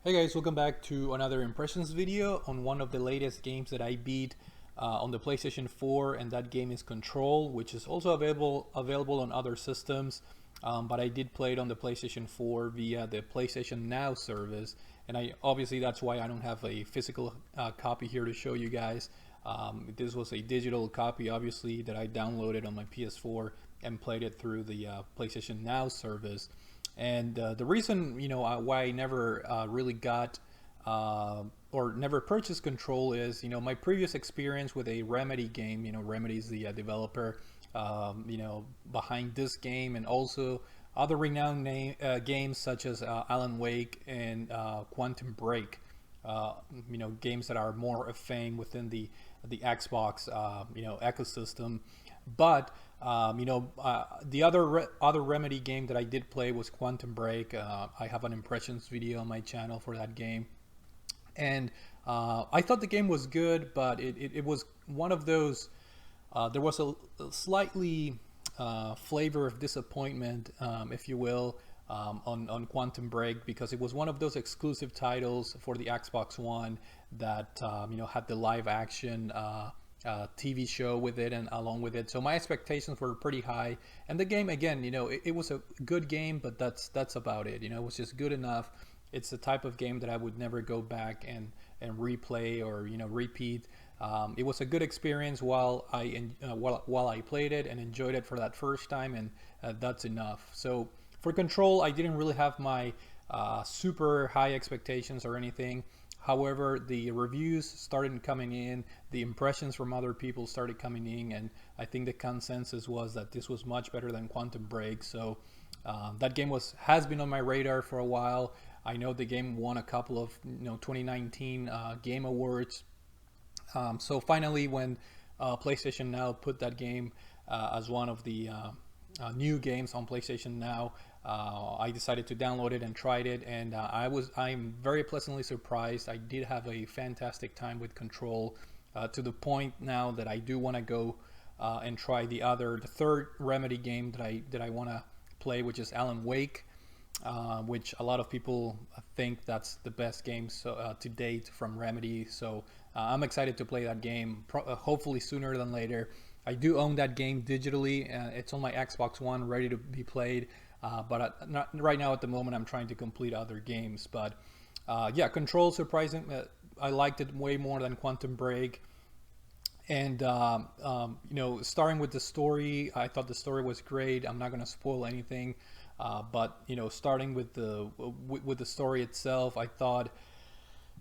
Hey guys, welcome back to another impressions video on one of the latest games that I beat on the PlayStation 4, and that game is Control, which is also available on other systems, but I did play it on the PlayStation 4 via the PlayStation Now service, and obviously that's why I don't have a physical copy here to show you guys. This was a digital copy, obviously, that I downloaded on my PS4 and played it through the PlayStation Now service. And the reason, why I never really got or never purchased Control is, my previous experience with a Remedy game. Remedy is the developer, behind this game, and also other renowned games such as Alan Wake and Quantum Break. Games that are more of fame within the Xbox, ecosystem. But the other Remedy game that I did play was Quantum Break. I have an impressions video on my channel for that game, and I thought the game was good, but it was one of those. There was a slightly flavor of disappointment, if you will, on Quantum Break, because it was one of those exclusive titles for the Xbox One that had the live action TV show with it and along with it. So my expectations were pretty high, and the game, again, it was a good game, but that's about it. It was just good enough. It's the type of game that I would never go back and replay or repeat. It was a good experience while I played it and enjoyed it for that first time, and that's enough. So for Control, I didn't really have my super high expectations or anything. However, the reviews started coming in, the impressions from other people started coming in, and I think the consensus was that this was much better than Quantum Break. So that game has been on my radar for a while. I know the game won a couple of 2019 Game Awards. So finally, when PlayStation Now put that game as one of the new games on PlayStation Now, I decided to download it and tried it, and I'm very pleasantly surprised. I did have a fantastic time with Control, to the point now that I do want to go and try the third Remedy game that I want to play, which is Alan Wake, which a lot of people think that's the best game to date from Remedy. So I'm excited to play that game, hopefully sooner than later. I do own that game digitally. It's on my Xbox One, ready to be played. But right now, at the moment, I'm trying to complete other games. But yeah, Control, surprising. I liked it way more than Quantum Break. And starting with the story, I thought the story was great. I'm not going to spoil anything, but starting with the story itself, I thought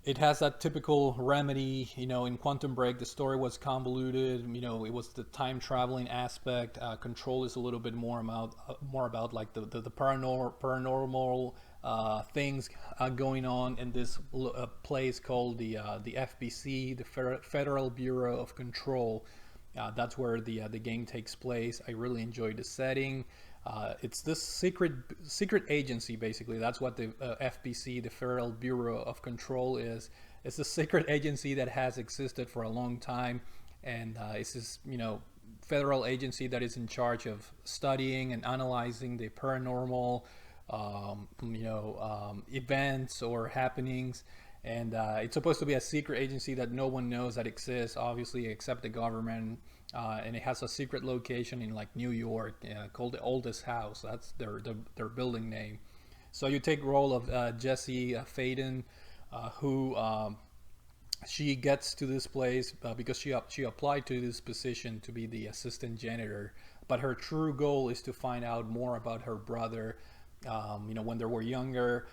it has that typical Remedy. In Quantum Break, the story was convoluted. It was the time traveling aspect. Control is a little bit more about like the paranormal things going on in this place called the FBC, the Federal Bureau of Control. That's where the game takes place. I really enjoyed the setting. It's this secret agency, basically. That's what the FBC, the Federal Bureau of Control, is. It's a secret agency that has existed for a long time, and it's this federal agency that is in charge of studying and analyzing the paranormal events or happenings. And it's supposed to be a secret agency that no one knows that exists, obviously, except the government. And it has a secret location in like New York, called the Oldest House. That's their building name. So you take role of Jessie Faden, who she gets to this place because she applied to this position to be the assistant janitor. But her true goal is to find out more about her brother. When they were younger,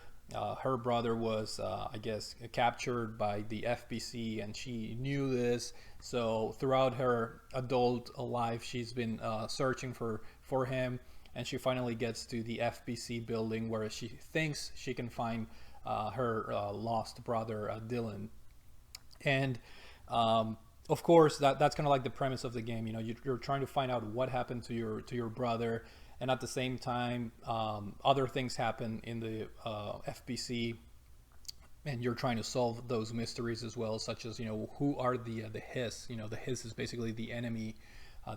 her brother was, I guess, captured by the FBC, and she knew this. So throughout her adult life, she's been searching for him, and she finally gets to the FBC building where she thinks she can find her lost brother, Dylan. And of course, that's kind of like the premise of the game. You're trying to find out what happened to your brother. And at the same time, other things happen in the FBC, and you're trying to solve those mysteries as well, such as who are the Hiss. The Hiss is basically the enemy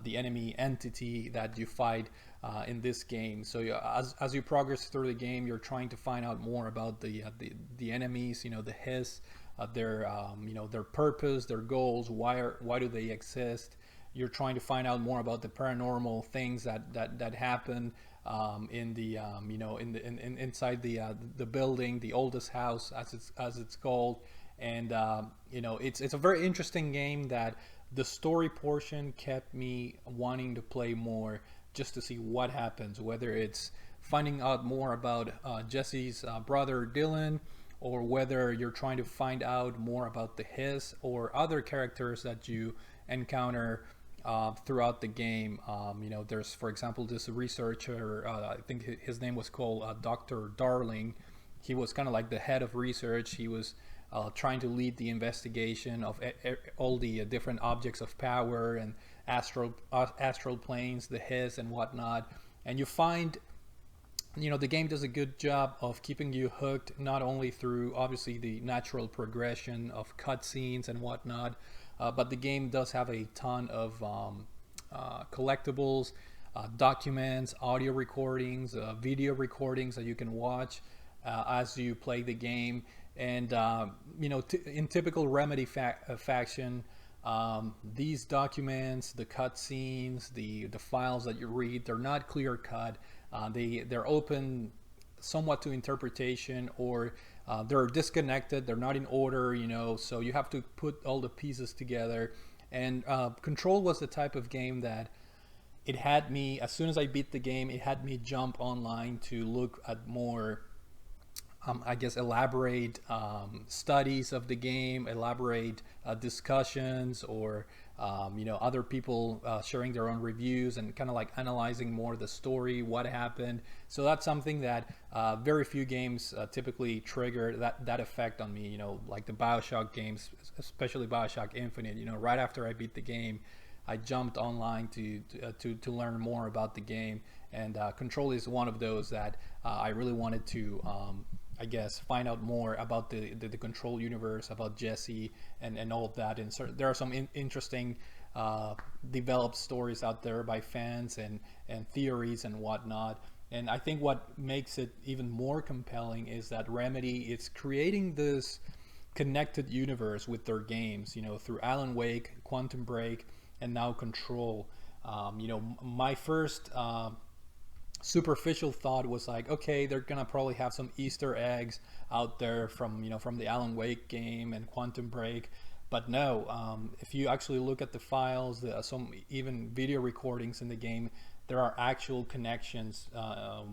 the enemy entity that you fight in this game. So as you progress through the game, you're trying to find out more about the enemies, the Hiss, their their purpose, their goals, why do they exist. You're trying to find out more about the paranormal things that happen in the inside the building, the oldest house as it's called. And it's a very interesting game that the story portion kept me wanting to play more, just to see what happens, whether it's finding out more about Jesse's brother Dylan, or whether you're trying to find out more about the Hiss or other characters that you encounter throughout the game. There's, for example, this researcher, I think his name was called Dr. Darling. He was kind of like the head of research. He was trying to lead the investigation of all the different objects of power and astral planes, the Hiss and whatnot. And you find, the game does a good job of keeping you hooked, not only through obviously the natural progression of cutscenes and whatnot, but the game does have a ton of collectibles, documents, audio recordings, video recordings that you can watch as you play the game. And in typical Remedy faction, these documents, the cutscenes, the files that you read, they're not clear cut. They're open somewhat to interpretation, or they're disconnected. They're not in order, so you have to put all the pieces together. And Control was the type of game that it had me, as soon as I beat the game, it had me jump online to look at more elaborate studies of the game, elaborate discussions, or other people sharing their own reviews and kind of like analyzing more the story, what happened. So that's something that very few games typically trigger that effect on me. Like the BioShock games, especially BioShock Infinite. Right after I beat the game, I jumped online to learn more about the game. And Control is one of those that I really wanted to find out more about the Control universe, about Jesse and all of that. And so there are some interesting developed stories out there by fans and theories and whatnot. And I think what makes it even more compelling is that Remedy is creating this connected universe with their games, through Alan Wake, Quantum Break, and now Control. My first superficial thought was like, okay, they're gonna probably have some Easter eggs out there from the Alan Wake game and Quantum Break, but no. If you actually look at the files, some even video recordings in the game, there are actual connections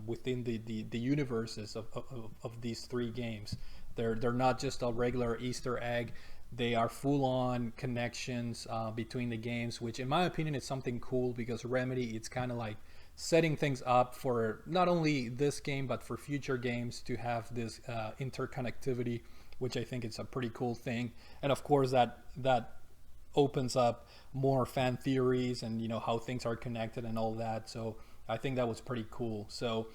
within the universes of these three games. They're not just a regular Easter egg. They are full-on connections between the games, which in my opinion is something cool, because Remedy, it's kind of like setting things up for not only this game but for future games to have this interconnectivity, which I think is a pretty cool thing. And of course that opens up more fan theories and how things are connected and all that. So I think that was pretty cool. So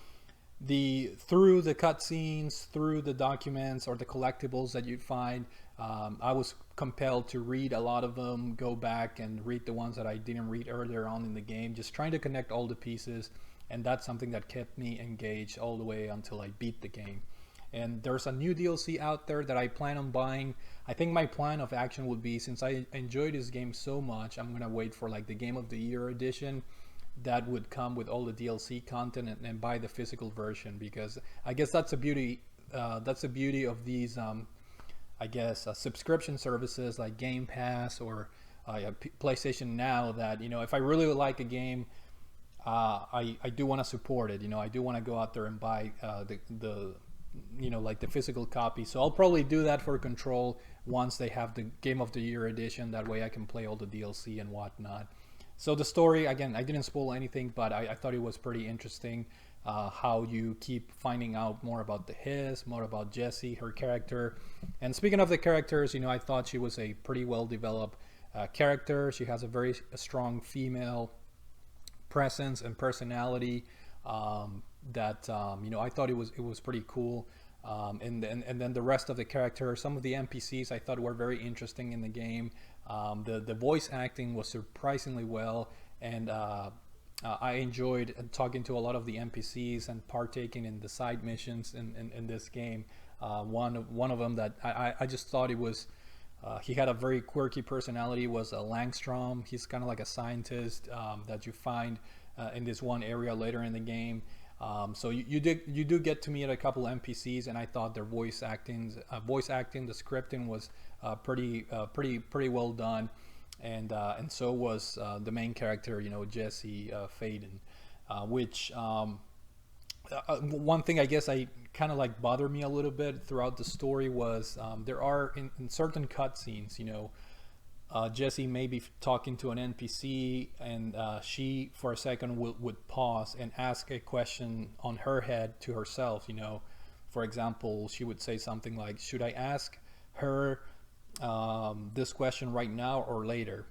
through the cutscenes, through the documents or the collectibles that you'd find, I was compelled to read a lot of them, go back and read the ones that I didn't read earlier on in the game, just trying to connect all the pieces. And that's something that kept me engaged all the way until I beat the game. And there's a new DLC out there that I plan on buying. I think my plan of action would be, since I enjoyed this game so much, I'm gonna wait for like the Game of the Year edition that would come with all the DLC content, and buy the physical version, because I guess that's the beauty of these subscription services like Game Pass or PlayStation Now, that if I really like a game, I do want to support it. I do want to go out there and buy the physical copy. So I'll probably do that for Control once they have the Game of the Year edition. That way I can play all the DLC and whatnot. So the story, again, I didn't spoil anything, but I thought it was pretty interesting how you keep finding out more about the Hiss, more about Jessie, her character. And speaking of the characters, I thought she was a pretty well developed character. She has a very strong female presence and personality that I thought it was pretty cool. And then the rest of the characters, some of the NPCs I thought were very interesting in the game. The voice acting was surprisingly well, and I enjoyed talking to a lot of the NPCs and partaking in the side missions in this game. One of them that I just thought it was he had a very quirky personality was Langstrom. He's kind of like a scientist that you find in this one area later in the game. So you do get to meet a couple NPCs, and I thought their voice acting, the scripting was pretty well done, and so was the main character, Jesse Faden, which one thing I guess I kind of like bothered me a little bit throughout the story was there are in certain cutscenes, Jesse may be talking to an NPC, and she for a second would pause and ask a question on her head to herself. For example, she would say something like, should I ask her this question right now or later?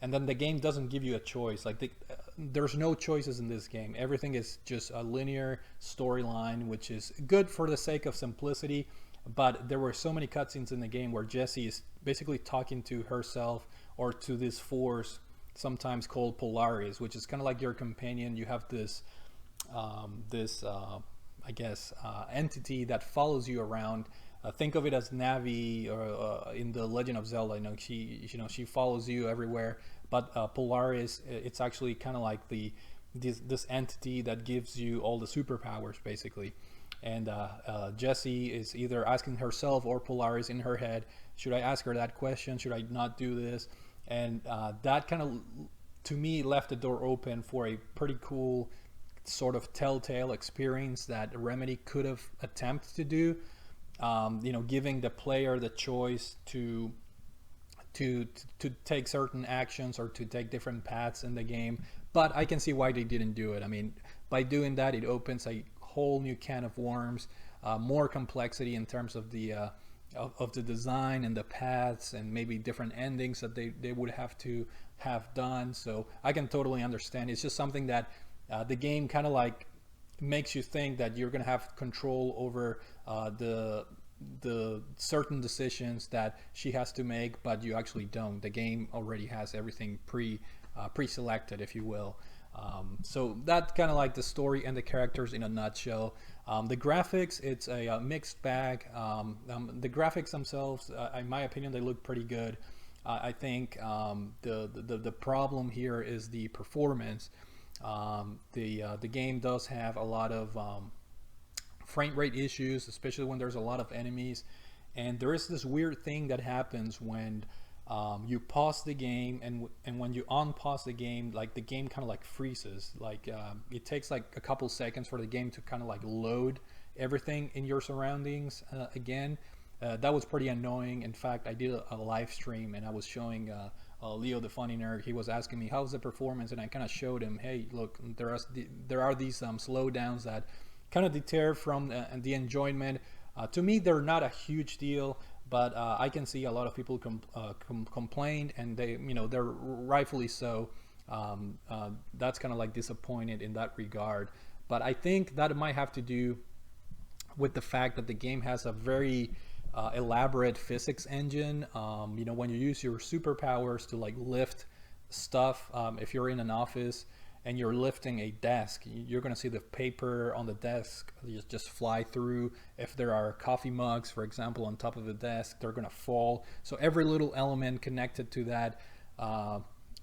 And then the game doesn't give you a choice. There's no choices in this game. Everything is just a linear storyline, which is good for the sake of simplicity. But there were so many cutscenes in the game where Jessie is basically talking to herself or to this force, sometimes called Polaris, which is kind of like your companion. You have this entity that follows you around. Think of it as Navi or in the Legend of Zelda. She follows you everywhere. But Polaris, it's actually kind of like this entity that gives you all the superpowers, basically. And Jessie is either asking herself or Polaris in her head, should I ask her that question? Should I not do this? And that kind of, to me, left the door open for a pretty cool sort of telltale experience that Remedy could have attempted to do. Giving the player the choice to take certain actions or to take different paths in the game. But I can see why they didn't do it. I mean, by doing that, it opens a whole new can of worms, more complexity in terms of the design and the paths, and maybe different endings that they would have to have done. So I can totally understand. It's just something that the game kind of like makes you think that you're going to have control over the certain decisions that she has to make, but you actually don't. The game already has everything pre-selected, if you will. So that's kind of like the story and the characters in a nutshell. The graphics, it's a mixed bag. The graphics themselves, in my opinion, they look pretty good. I think the problem here is the performance. The game does have a lot of frame rate issues, especially when there's a lot of enemies. And there is this weird thing that happens when you pause the game, and when you unpause the game, like the game kind of like freezes. It takes like a couple seconds for the game to kind of like load everything in your surroundings again. That was pretty annoying. In fact, I did a live stream and I was showing Leo the Funny Nerd. He was asking me how's the performance, and I kind of showed him, hey, look, there are these slowdowns that kind of deter from the enjoyment. To me, they're not a huge deal, but I can see a lot of people complained, and they're rightfully so. That's kind of like disappointed in that regard. But I think that might have to do with the fact that the game has a very elaborate physics engine. When you use your superpowers to like lift stuff, if you're in an office and you're lifting a desk, you're going to see the paper on the desk just fly through. If there are coffee mugs, for example, on top of the desk, they're going to fall. So every little element connected to that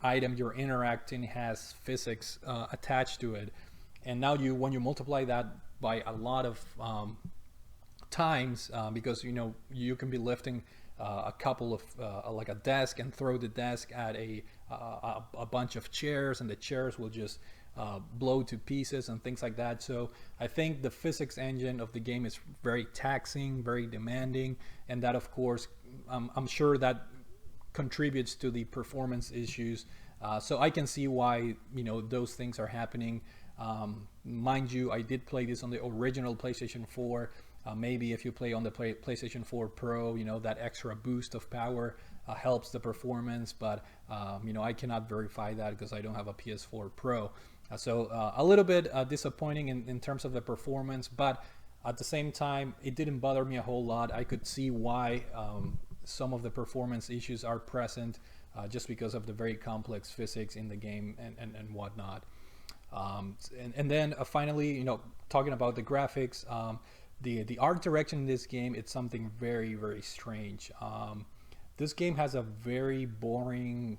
item you're interacting has physics attached to it. And now when you multiply that by a lot of times, because you can be lifting a couple of like a desk and throw the desk at a bunch of chairs, and the chairs will just blow to pieces and things like that. So I think the physics engine of the game is very taxing, very demanding, and that, of course, I'm sure that contributes to the performance issues. So I can see why those things are happening. Mind you, I did play this on the original PlayStation 4. Maybe if you play on the PlayStation 4 Pro, that extra boost of power helps the performance, but I cannot verify that because I don't have a PS4 Pro. So a little bit disappointing in terms of the performance, but at the same time, it didn't bother me a whole lot. I could see why some of the performance issues are present just because of the very complex physics in the game and whatnot. And then finally, talking about the graphics, the art direction in this game, it's something very, very strange. This game has a very boring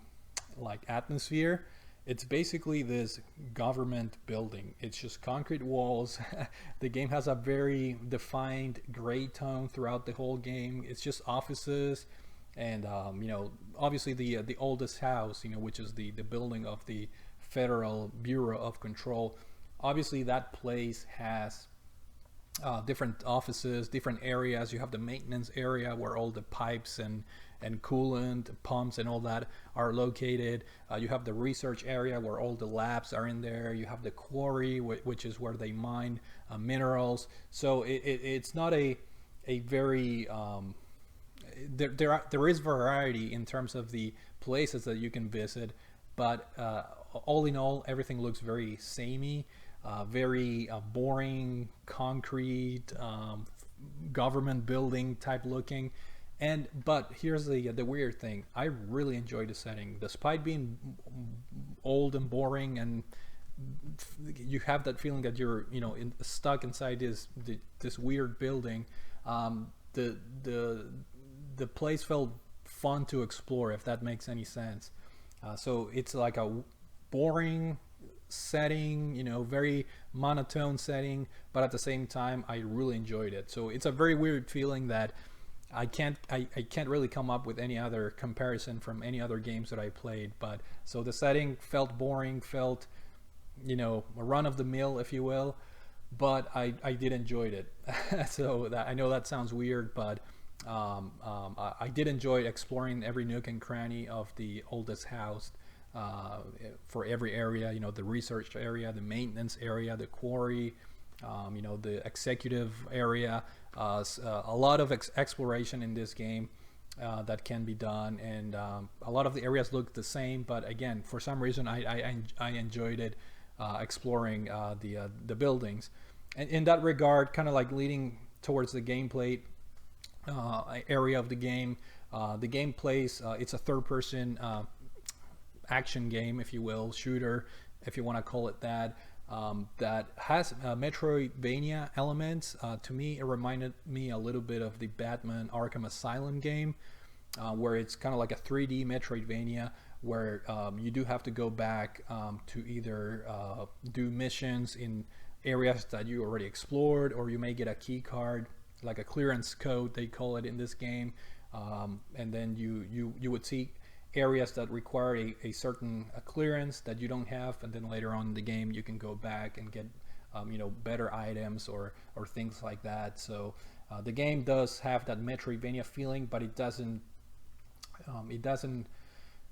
atmosphere. It's basically this government building. It's just concrete walls. The game has a very defined gray tone throughout the whole game. It's just offices, and obviously the oldest house, which is the building of the Federal Bureau of Control. Obviously, that place has different offices, different areas. You have the maintenance area where all the pipes and coolant pumps and all that are located. You have the research area where all the labs are in there. You have the quarry, which is where they mine minerals. So it's not a very there is variety in terms of the places that you can visit, but all in all, everything looks very samey, very boring, concrete, government building type looking. But here's the weird thing. I really enjoy the setting, despite being old and boring, and you have that feeling that you're stuck inside this weird building. The place felt fun to explore, if that makes any sense. So it's like a boring setting, very monotone setting, but at the same time I really enjoyed it. So it's a very weird feeling that I can't really come up with any other comparison from any other games that I played. But so the setting felt boring, felt a run of the mill, if you will, but I did enjoy it. So I know that sounds weird, but I did enjoy exploring every nook and cranny of the oldest house, for every area, the research area, the maintenance area, the quarry, the executive area. A lot of exploration in this game that can be done, and a lot of the areas look the same, but again, for some reason I enjoyed it, exploring the buildings. And in that regard, kind of like leading towards the gameplay area of the game, the game plays, it's a third-person action game, if you will, shooter, if you want to call it that. That has Metroidvania elements. To me, it reminded me a little bit of the Batman Arkham Asylum game, where it's kind of like a 3D Metroidvania, where you do have to go back to either do missions in areas that you already explored, or you may get a key card, like a clearance code, they call it in this game, and then you would see areas that require a certain clearance that you don't have, and then later on in the game you can go back and get better items or things like that. So the game does have that Metroidvania feeling, but it doesn't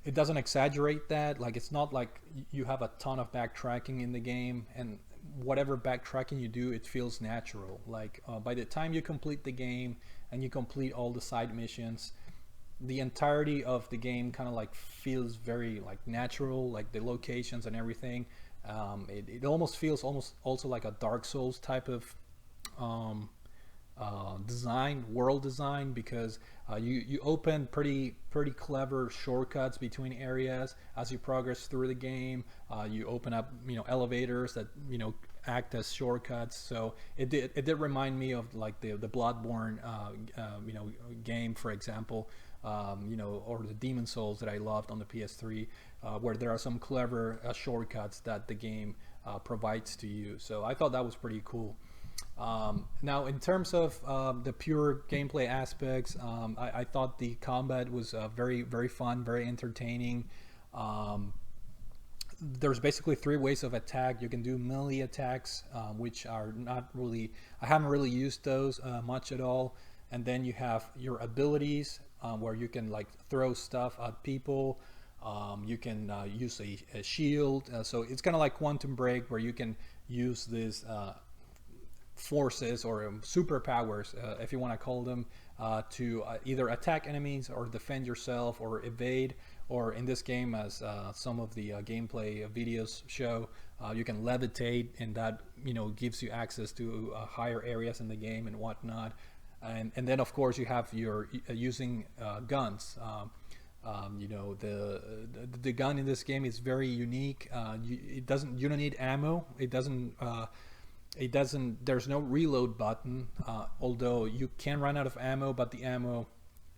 exaggerate that. Like, it's not like you have a ton of backtracking in the game, and whatever backtracking you do, it feels natural. Like by the time you complete the game and you complete all the side missions, the entirety of the game kind of like feels very like natural, like the locations and everything. It almost feels also like a Dark Souls type of world design, because you open pretty clever shortcuts between areas as you progress through the game. You open up elevators that act as shortcuts. So it did remind me of like the Bloodborne game, for example, or the Demon Souls that I loved on the PS3, where there are some clever shortcuts that the game provides to you. So I thought that was pretty cool. Now, in terms of the pure gameplay aspects, I thought the combat was very, very fun, very entertaining. There's basically 3 ways of attack. You can do melee attacks, which are not really, I haven't really used those much at all. And then you have your abilities, where you can like throw stuff at people. You can use a shield. So it's kind of like Quantum Break, where you can use this forces or superpowers, if you want to call them, to either attack enemies or defend yourself or evade, or in this game, as some of the gameplay videos show, you can levitate, and that gives you access to higher areas in the game and whatnot. And then of course you have your using guns. You know, the gun in this game is very unique. You don't need ammo. It doesn't there's no reload button, although you can run out of ammo, but the ammo,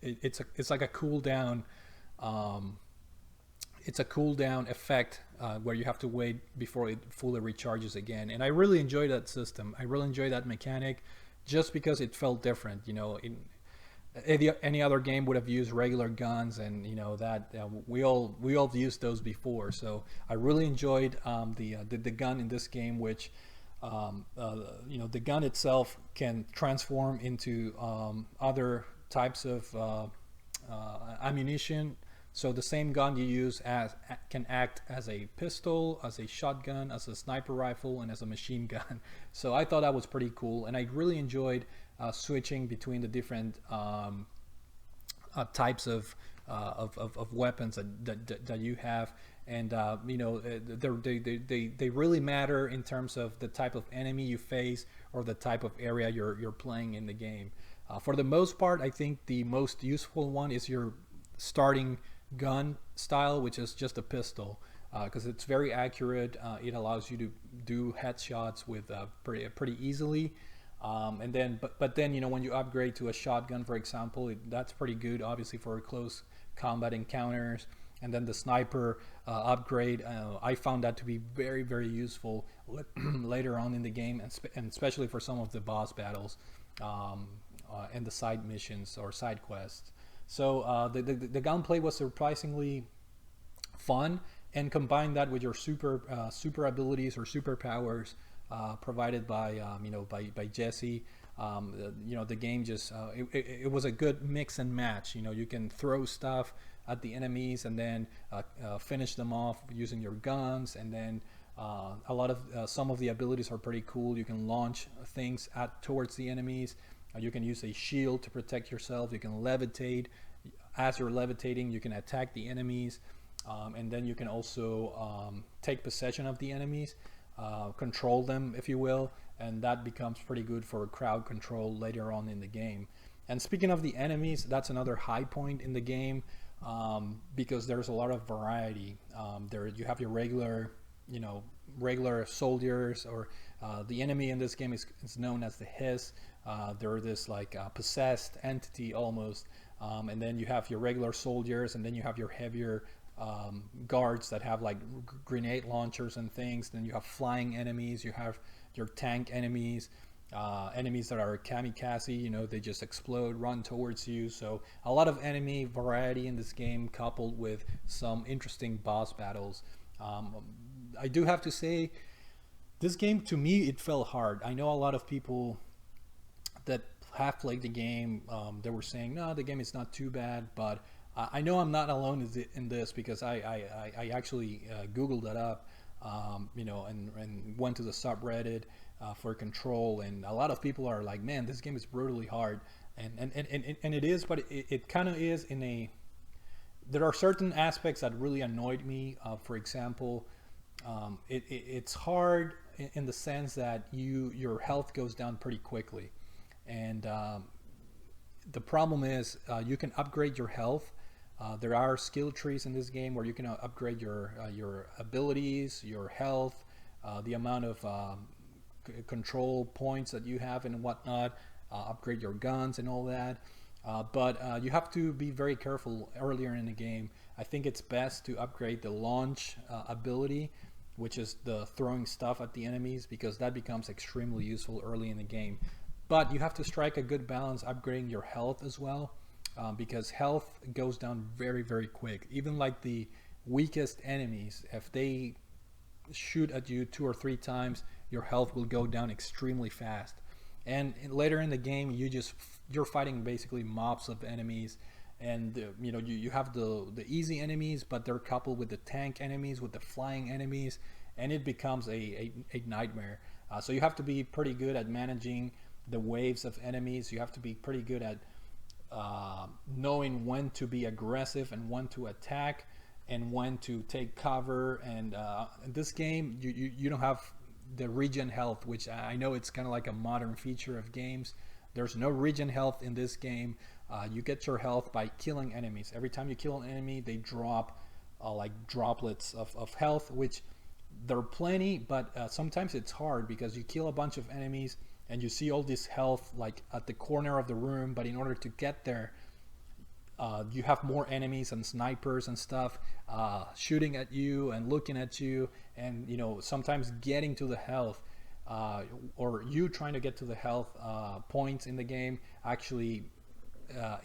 it's like a cooldown. um, it's a cooldown effect, where you have to wait before it fully recharges again. And I really enjoy that system. I really enjoy that mechanic, just because it felt different. You know, in any other game would have used regular guns, and you know that we all used those before. So I really enjoyed, the gun in this game, which, you know, the gun itself can transform into, other types of, ammunition. So the same gun you use can act as a pistol, as a shotgun, as a sniper rifle, and as a machine gun. So I thought that was pretty cool, and I really enjoyed, switching between the different, types of weapons that you have. And you know, they really matter in terms of the type of enemy you face, or the type of area you're playing in the game. For the most part, I think the most useful one is your starting gun style, which is just a pistol, because it's very accurate. It allows you to do headshots with, pretty easily. And then, but then, you know, when you upgrade to a shotgun, for example, that's pretty good, obviously, for close combat encounters. And then the sniper, upgrade, I found that to be very, very useful later on in the game, and especially for some of the boss battles, and the side missions or side quests. So, the gunplay was surprisingly fun, and combine that with your super abilities or superpowers, provided by, you know, by Jesse. You know, the game just, it was a good mix and match. You know, you can throw stuff at the enemies, and then, finish them off using your guns. And then, some of the abilities are pretty cool. You can launch things towards the enemies. You can use a shield to protect yourself. You can levitate. As you're levitating, you can attack the enemies, and then you can also, take possession of the enemies, control them, if you will, and that becomes pretty good for crowd control later on in the game. And speaking of the enemies, that's another high point in the game, because there's a lot of variety. There you have your regular soldiers, or, the enemy in this game is known as the Hiss. They're this, like, possessed entity almost. And then you have your regular soldiers, and then you have your heavier, guards that have, like, grenade launchers and things. Then you have flying enemies. You have your tank enemies, enemies that are kamikaze. You know, they just explode, run towards you. So a lot of enemy variety in this game, coupled with some interesting boss battles. I do have to say, this game, to me, it felt hard. I know a lot of people that have played the game, they were saying, no, the game is not too bad. But I know I'm not alone in this, because I actually, Googled that up, you know, and went to the subreddit, for Control. And a lot of people are like, man, this game is brutally hard. And it is, but it kind of is there are certain aspects that really annoyed me. For example, it's hard in the sense that your health goes down pretty quickly. And the problem is, you can upgrade your health. There are skill trees in this game where you can, upgrade your abilities, your health, the amount of, control points that you have and whatnot, upgrade your guns and all that. But you have to be very careful earlier in the game. I think it's best to upgrade the launch, ability, which is the throwing stuff at the enemies, because that becomes extremely useful early in the game. But you have to strike a good balance upgrading your health as well, because health goes down very, very quick. Even like the weakest enemies, if they shoot at you 2 or 3 times, your health will go down extremely fast. And later in the game, you're fighting basically mobs of enemies. And you know, you have the easy enemies, but they're coupled with the tank enemies, with the flying enemies, and it becomes a nightmare. So you have to be pretty good at managing the waves of enemies. You have to be pretty good at knowing when to be aggressive and when to attack, and when to take cover. And in this game, you don't have the regen health, which I know it's kind of like a modern feature of games. There's no regen health in this game. You get your health by killing enemies. Every time you kill an enemy, they drop like droplets of health, which there are plenty, but sometimes it's hard because you kill a bunch of enemies and you see all this health like at the corner of the room, but in order to get there, you have more enemies and snipers and stuff shooting at you and looking at you, and sometimes getting to the health or you trying to get to the health points in the game, actually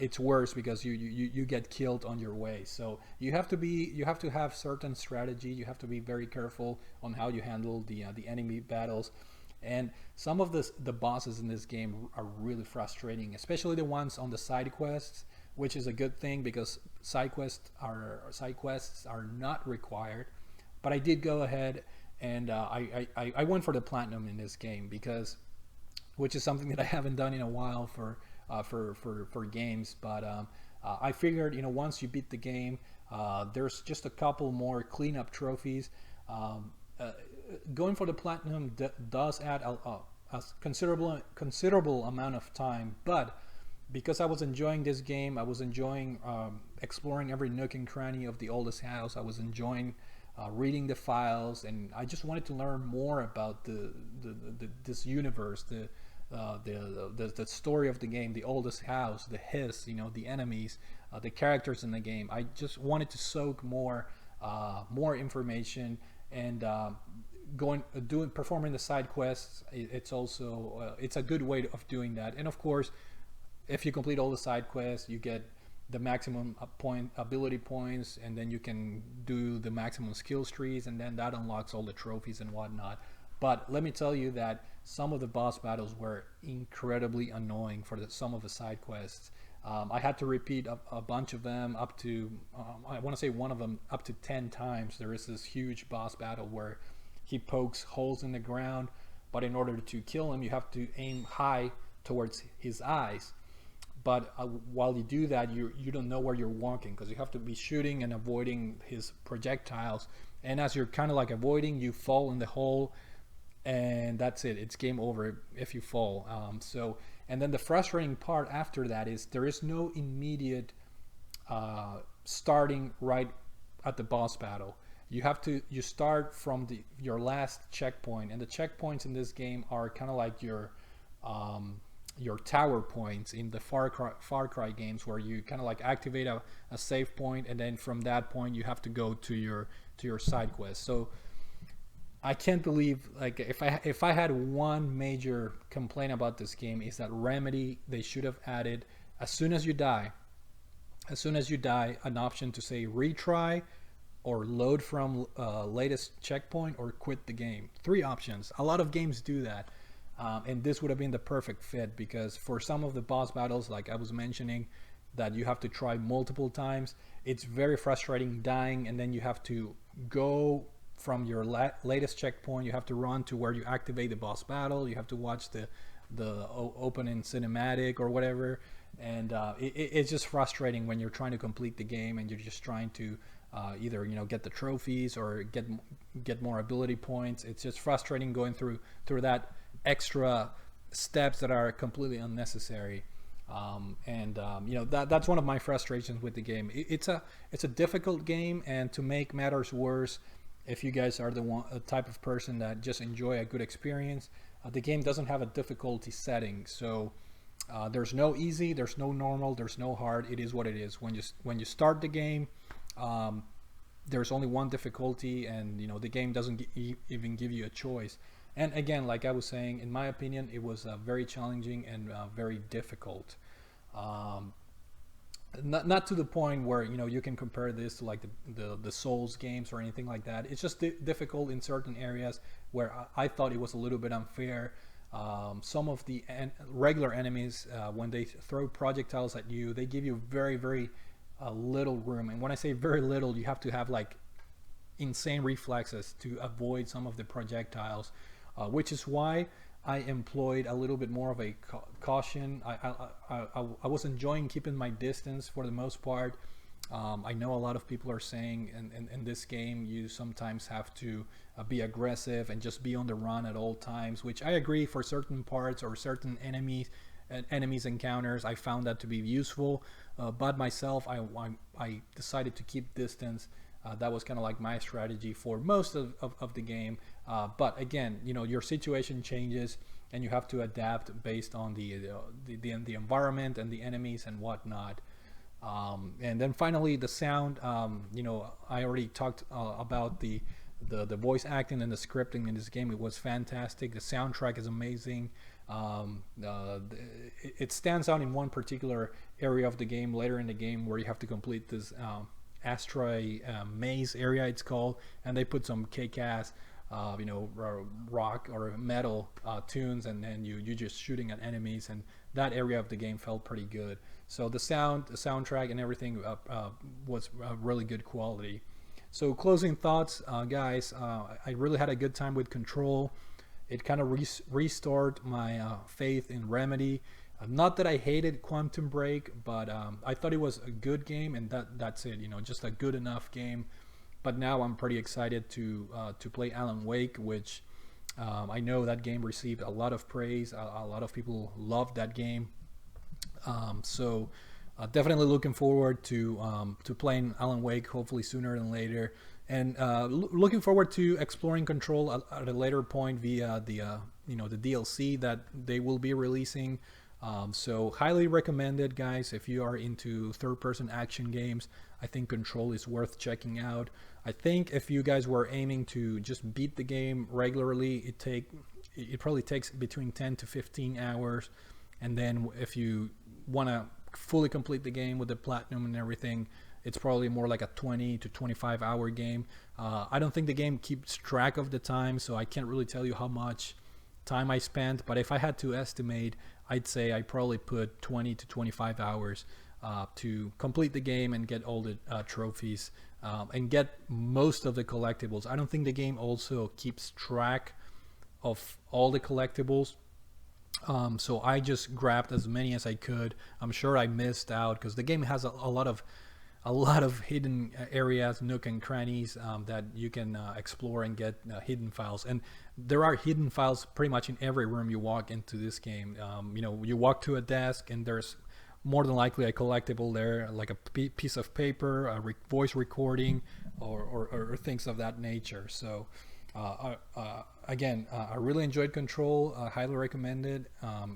it's worse because you get killed on your way. So you have to have certain strategy. You have to be very careful on how you handle the enemy battles. And some of the bosses in this game are really frustrating, especially the ones on the side quests, which is a good thing because side quests are not required. But I did go ahead and I went for the platinum in this game which is something that I haven't done in a while for games. But I figured, once you beat the game, there's just a couple more cleanup trophies. Going for the platinum does add a considerable amount of time, but because I was enjoying this game, I was enjoying exploring every nook and cranny of the oldest house. I was enjoying reading the files, and I just wanted to learn more about this universe, the story of the game, the oldest house, the hiss, the enemies, the characters in the game. I just wanted to soak more information, and performing the side quests. It's also it's a good way of doing that. And of course, if you complete all the side quests, you get the maximum ability points, and then you can do the maximum skills trees, and then that unlocks all the trophies and whatnot. But let me tell you that some of the boss battles were incredibly annoying for some of the side quests. I had to repeat a bunch of them up to, I want to say one of them up to 10 times. There is this huge boss battle where he pokes holes in the ground, but in order to kill him, you have to aim high towards his eyes. But while you do that, you don't know where you're walking, because you have to be shooting and avoiding his projectiles. And as you're kind of like avoiding, you fall in the hole, and that's it. It's game over if you fall. And then the frustrating part after that is there is no immediate starting right at the boss battle. You start from your last checkpoint, and the checkpoints in this game are kind of like your tower points in the Far Cry games, where you kind of like activate a save point, and then from that point you have to go to your side quest. So I can't believe, like, if I had one major complaint about this game, is that Remedy, they should have added, as soon as you die, an option to say retry or load from latest checkpoint or quit the game. 3 options. A lot of games do that. And this would have been the perfect fit, because for some of the boss battles, like I was mentioning, that you have to try multiple times, it's very frustrating dying, and then you have to go from your latest checkpoint, you have to run to where you activate the boss battle, you have to watch the opening cinematic or whatever, and it's just frustrating when you're trying to complete the game and you're just trying to either get the trophies or get more ability points. It's just frustrating going through that extra steps that are completely unnecessary. That's one of my frustrations with the game. It's a difficult game, and to make matters worse, if you guys are the type of person that just enjoy a good experience, the game doesn't have a difficulty setting. So there's no easy, there's no normal, there's no hard. It is what it is. When you start the game, there's only one difficulty, and the game doesn't even give you a choice. And again, like I was saying, in my opinion, it was very challenging and very difficult. Not to the point where you can compare this to like the Souls games or anything like that. It's just difficult in certain areas where I thought it was a little bit unfair. Some of the regular enemies, when they throw projectiles at you, they give you very, very little room. And when I say very little, you have to have like insane reflexes to avoid some of the projectiles, which is why I employed a little bit more of a caution. I was enjoying keeping my distance for the most part. I know a lot of people are saying in this game you sometimes have to be aggressive and just be on the run at all times, which I agree for certain parts or certain enemies. enemies encounters. I found that to be useful, but myself, I decided to keep distance. That was kind of like my strategy for most of the game. But again, you know, your situation changes and you have to adapt based on the environment and the enemies and whatnot. And then finally, the sound. You know, I already talked about the voice acting and the scripting in this game. It was fantastic. The soundtrack is amazing. It stands out in one particular area of the game later in the game where you have to complete this asteroid maze area, it's called, and they put some kick-ass you know, rock or metal tunes, and then you just shooting at enemies, and that area of the game felt pretty good. So the soundtrack and everything was really good quality. So closing thoughts, guys, I really had a good time with Control. It kind of restored my faith in Remedy. Not that I hated Quantum Break, but I thought it was a good game, and that's it. You know, just a good enough game. But now I'm pretty excited to play Alan Wake, which I know that game received a lot of praise. A lot of people loved that game. So definitely looking forward to playing Alan Wake, hopefully sooner than later, and looking forward to exploring Control at a later point via the you know, the DLC that they will be releasing. So highly recommended, guys. If you are into third-person action games, I think Control is worth checking out. I think if you guys were aiming to just beat the game regularly, it probably takes between 10 to 15 hours. And then if you want to fully complete the game with the platinum and everything, it's probably more like a 20 to 25 hour game. I don't think the game keeps track of the time, so I can't really tell you how much time I spent, but if I had to estimate, I'd say I probably put 20 to 25 hours to complete the game and get all the trophies and get most of the collectibles. I don't think the game also keeps track of all the collectibles. So I just grabbed as many as I could. I'm sure I missed out because the game has a lot of hidden areas, nook and crannies that you can explore and get hidden files. And there are hidden files pretty much in every room you walk into this game. You know, you walk to a desk and there's more than likely a collectible there, like a piece of paper, a voice recording, or things of that nature. So again, I really enjoyed Control. Highly recommended.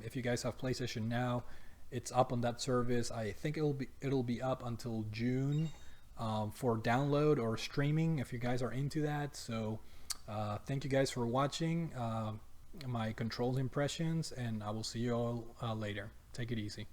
If you guys have PlayStation Now, it's up on that service. I think it'll be up until June for download or streaming if you guys are into that. So thank you guys for watching my Controls impressions, and I will see you all later. Take it easy.